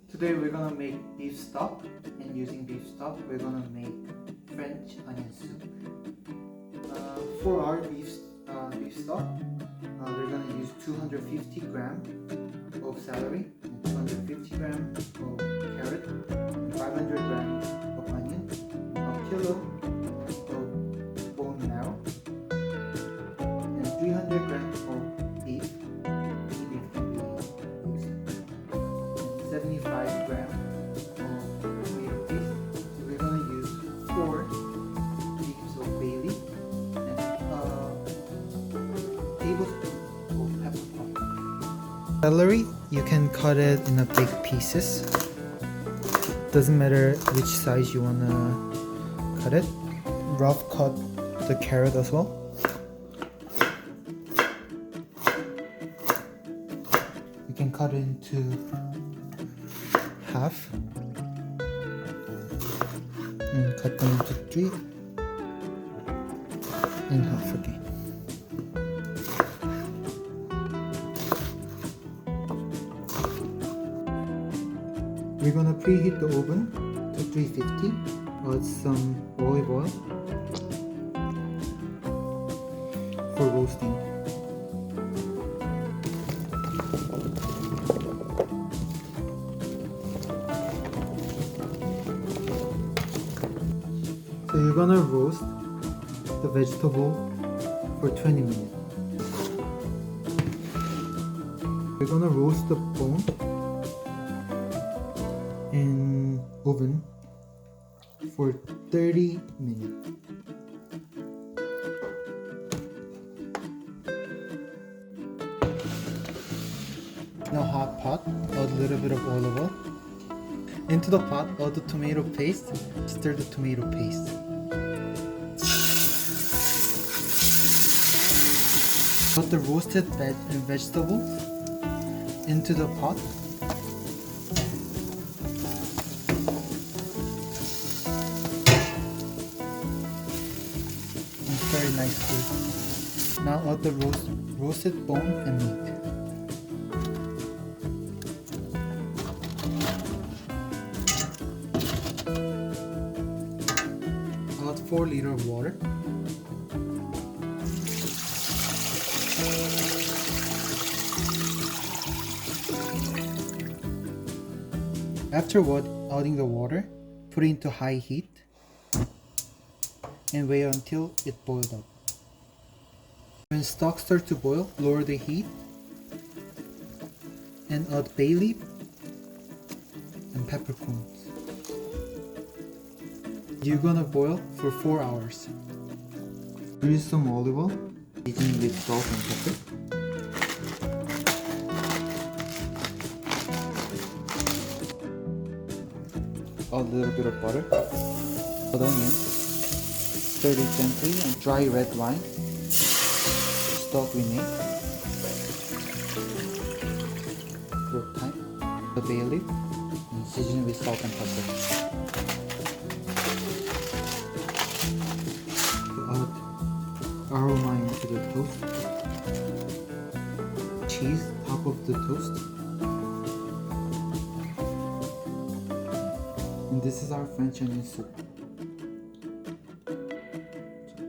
Today we're gonna make beef stock, and using beef stock we're gonna make French onion soup. For our beef stock, we're gonna use 250 grams of celery, and 250 grams of carrot, 500 grams of onion, a kilo of bone marrow, and 300 grams of beef. Any beef can be used. 75 grams of tomato paste. So we're going to use 4 leaves of bay leaf and a tablespoon of peppercorn. Celery, you can cut it in a big pieces. Doesn't matter which size you want to cut it. Rough cut the carrot as well. You can cut it into half and cut them into 3 and half again. We're gonna preheat the oven to 350 with some olive oil for roasting. So you're gonna roast the vegetable for 20 minutes. We're gonna roast the bone in oven for 30 minutes. Now hot pot, add a little bit of olive oil. Into the pot, add the tomato paste. Stir the tomato paste. Put the roasted vegetables into the pot. And stir it nicely. Now add the roasted bone and meat. Add 4 liters of water. After adding the water, put it into high heat and wait until it boils up. When stock starts to boil, lower the heat and add bay leaf and peppercorns. You're gonna boil for 4 hours. Use some olive oil, season with salt and pepper. A little bit of butter, add onion, stir it gently, and dry red wine, stock we made, throw thyme, the bay leaf, and season with salt and pepper. Add aroma into the toast, cheese top of the toast. And this is our French onion soup.